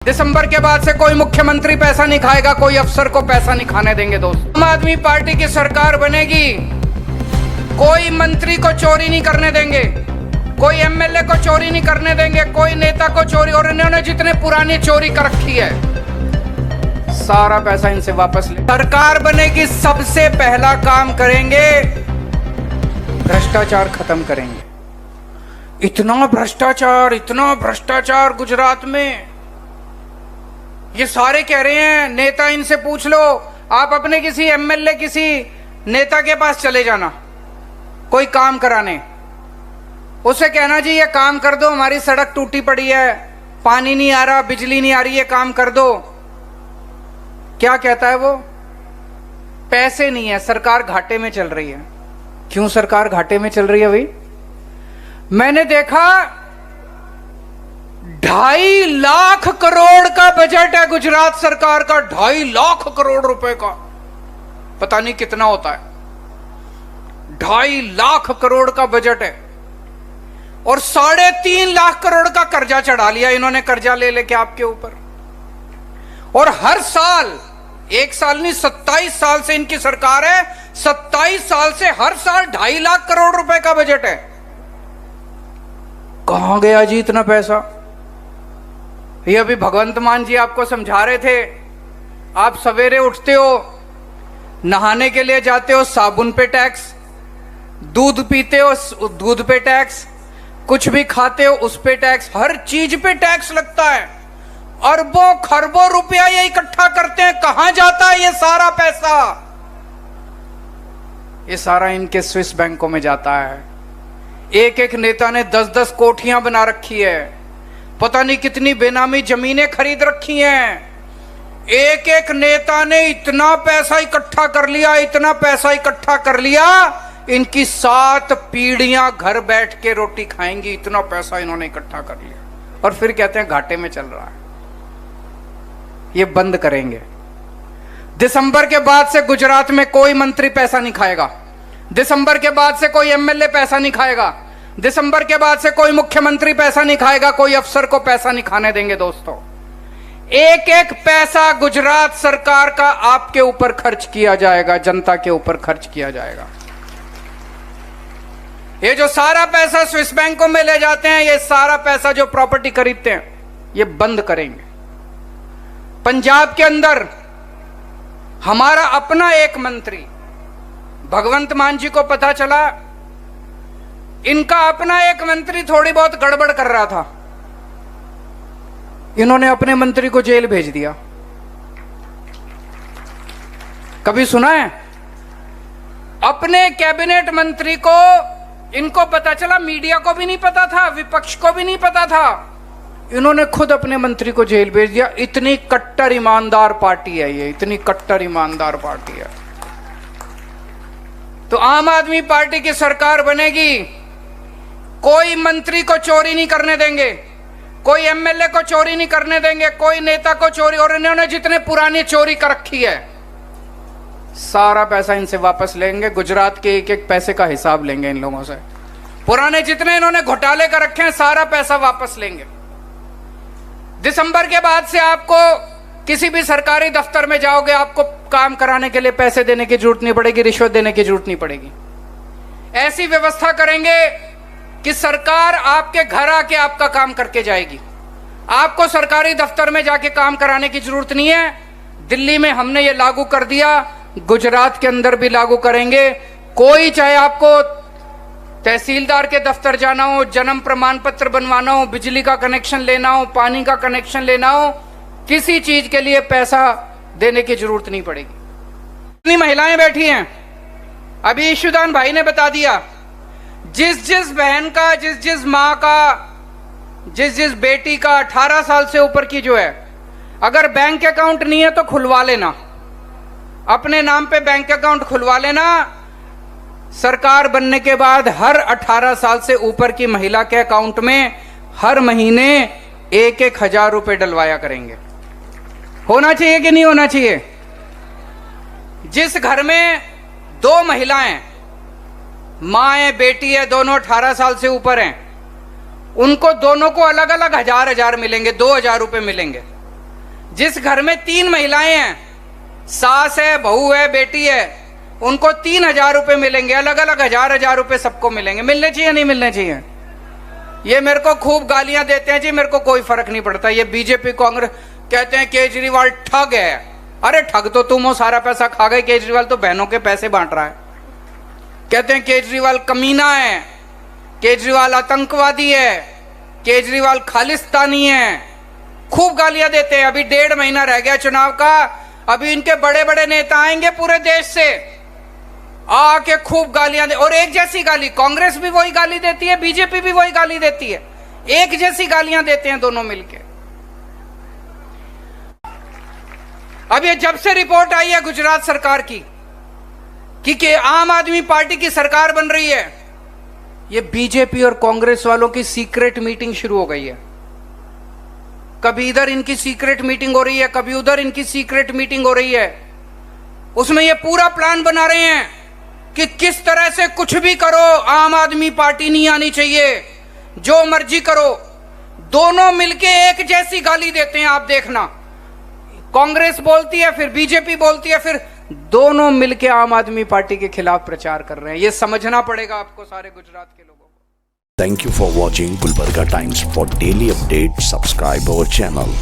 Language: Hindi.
दिसंबर के बाद से कोई मुख्यमंत्री पैसा नहीं खाएगा, कोई अफसर को पैसा नहीं खाने देंगे दोस्त। आम आदमी पार्टी की सरकार बनेगी, कोई मंत्री को चोरी नहीं करने देंगे, कोई एमएलए को चोरी नहीं करने देंगे, कोई नेता को चोरी। और इन्होंने जितने पुरानी चोरी कर रखी है सारा पैसा इनसे वापस ले। सरकार बनेगी, सबसे पहला काम करेंगे भ्रष्टाचार खत्म करेंगे। इतना भ्रष्टाचार गुजरात में, ये सारे कह रहे हैं। नेता इनसे पूछ लो, आप अपने किसी एमएलए किसी नेता के पास चले जाना कोई काम कराने, उसे कहना जी ये काम कर दो, हमारी सड़क टूटी पड़ी है, पानी नहीं आ रहा, बिजली नहीं आ रही, ये काम कर दो। क्या कहता है वो? पैसे नहीं है, सरकार घाटे में चल रही है। क्यों सरकार घाटे में चल रही है भाई? मैंने देखा 2.5 लाख करोड़ का बजट है गुजरात सरकार का, 2.5 लाख करोड़ रुपए का। पता नहीं कितना होता है, 2.5 लाख करोड़ का बजट है। और 3.5 लाख करोड़ का कर्जा चढ़ा लिया इन्होंने, कर्जा ले लेके आपके ऊपर। और हर साल, एक साल नहीं 27 साल से इनकी सरकार है, 27 साल से हर साल 2.5 लाख करोड़ रुपए का बजट है। कहां गया जी इतना पैसा? ये अभी भगवंत मान जी आपको समझा रहे थे। आप सवेरे उठते हो, नहाने के लिए जाते हो, साबुन पे टैक्स, दूध पीते हो दूध पे टैक्स, कुछ भी खाते हो उस पे टैक्स, हर चीज पे टैक्स लगता है। अरबों खरबों रुपया ये इकट्ठा करते हैं। कहां जाता है ये सारा पैसा? ये सारा इनके स्विस बैंकों में जाता है। एक एक नेता ने 10-10 कोठियां बना रखी है, पता नहीं कितनी बेनामी जमीनें खरीद रखी हैं। एक एक नेता ने इतना पैसा इकट्ठा कर लिया, इतना पैसा इकट्ठा कर लिया, इनकी 7 पीढ़ियां घर बैठ के रोटी खाएंगी, इतना पैसा इन्होंने इकट्ठा कर लिया। और फिर कहते हैं घाटे में चल रहा है। ये बंद करेंगे। दिसंबर के बाद से गुजरात में कोई मंत्री पैसा नहीं खाएगा, दिसंबर के बाद से कोई एमएलए पैसा नहीं खाएगा, दिसंबर के बाद से कोई मुख्यमंत्री पैसा नहीं खाएगा, कोई अफसर को पैसा नहीं खाने देंगे दोस्तों। एक एक पैसा गुजरात सरकार का आपके ऊपर खर्च किया जाएगा, जनता के ऊपर खर्च किया जाएगा। ये जो सारा पैसा स्विस बैंकों में ले जाते हैं, ये सारा पैसा जो प्रॉपर्टी खरीदते हैं, ये बंद करेंगे। पंजाब के अंदर हमारा अपना एक मंत्री भगवंत मान जी को पता चला, इनका अपना एक मंत्री थोड़ी बहुत गड़बड़ कर रहा था, इन्होंने अपने मंत्री को जेल भेज दिया। कभी सुना है? अपने कैबिनेट मंत्री को इनको पता चला, मीडिया को भी नहीं पता था, विपक्ष को भी नहीं पता था, इन्होंने खुद अपने मंत्री को जेल भेज दिया। इतनी कट्टर ईमानदार पार्टी है ये, इतनी कट्टर ईमानदार पार्टी है। तो आम आदमी पार्टी की सरकार बनेगी, कोई मंत्री को चोरी नहीं करने देंगे, कोई एमएलए को चोरी नहीं करने देंगे, कोई नेता को चोरी। और इन्होंने जितने पुरानी चोरी कर रखी है सारा पैसा इनसे वापस लेंगे। गुजरात के एक एक पैसे का हिसाब लेंगे इन लोगों से। पुराने जितने इन्होंने घोटाले कर रखे हैं सारा पैसा वापस लेंगे। दिसंबर के बाद से आपको किसी भी सरकारी दफ्तर में जाओगे, आपको काम कराने के लिए पैसे देने की जरूरत नहीं पड़ेगी, रिश्वत देने की जरूरत नहीं पड़ेगी। ऐसी व्यवस्था करेंगे कि सरकार आपके घर आके आपका काम करके जाएगी। आपको सरकारी दफ्तर में जाके काम कराने की जरूरत नहीं है। दिल्ली में हमने ये लागू कर दिया, गुजरात के अंदर भी लागू करेंगे। कोई, चाहे आपको तहसीलदार के दफ्तर जाना हो, जन्म प्रमाण पत्र बनवाना हो, बिजली का कनेक्शन लेना हो, पानी का कनेक्शन लेना हो, किसी चीज के लिए पैसा देने की जरूरत नहीं पड़ेगी। कितनी महिलाएं बैठी हैं, अभी ईशुदान भाई ने बता दिया। जिस जिस बहन का, जिस जिस माँ का, जिस जिस बेटी का 18 साल से ऊपर की जो है, अगर बैंक अकाउंट नहीं है तो खुलवा लेना, अपने नाम पे बैंक अकाउंट खुलवा लेना। सरकार बनने के बाद हर 18 साल से ऊपर की महिला के अकाउंट में हर महीने 1-1 हजार रुपए डलवाया करेंगे। होना चाहिए कि नहीं होना चाहिए? जिस घर में 2 महिलाएं, मां है, बेटी है, दोनों 18 साल से ऊपर हैं, उनको दोनों को अलग अलग 1000 मिलेंगे, 2000 रुपए मिलेंगे। जिस घर में 3 महिलाएं हैं, सास है, बहू है, बेटी है, उनको 3,000 रुपए मिलेंगे, अलग अलग हजार रुपए सबको मिलेंगे। मिलने चाहिए नहीं मिलने चाहिए? ये मेरे को खूब गालियां देते हैं जी, मेरे को कोई फर्क नहीं पड़ता। ये बीजेपी कांग्रेस कहते हैं केजरीवाल ठग है। अरे ठग तो तुम हो, सारा पैसा खा गए। केजरीवाल तो बहनों के पैसे बांट रहा है। कहते हैं केजरीवाल कमीना है, केजरीवाल आतंकवादी है, केजरीवाल खालिस्तानी है, खूब गालियां देते हैं। अभी 1.5 महीना रह गया चुनाव का, अभी इनके बड़े बड़े नेता आएंगे पूरे देश से, आके खूब गालियां दे। और एक जैसी गाली, कांग्रेस भी वही गाली देती है, बीजेपी भी वही गाली देती है, एक जैसी गालियां देते हैं दोनों मिलके। अब ये जब से रिपोर्ट आई है गुजरात सरकार की कि आम आदमी पार्टी की सरकार बन रही है, ये बीजेपी और कांग्रेस वालों की सीक्रेट मीटिंग शुरू हो गई है। कभी इधर इनकी सीक्रेट मीटिंग हो रही है, कभी उधर इनकी सीक्रेट मीटिंग हो रही है। उसमें ये पूरा प्लान बना रहे हैं कि किस तरह से कुछ भी करो, आम आदमी पार्टी नहीं आनी चाहिए, जो मर्जी करो। दोनों मिलके एक जैसी गाली देते हैं, आप देखना। कांग्रेस बोलती है, फिर बीजेपी बोलती है, फिर दोनों मिलके आम आदमी पार्टी के खिलाफ प्रचार कर रहे हैं। ये समझना पड़ेगा आपको, सारे गुजरात के लोगों को। Thank you for watching Gulbarga Times. For daily updates, subscribe our channel.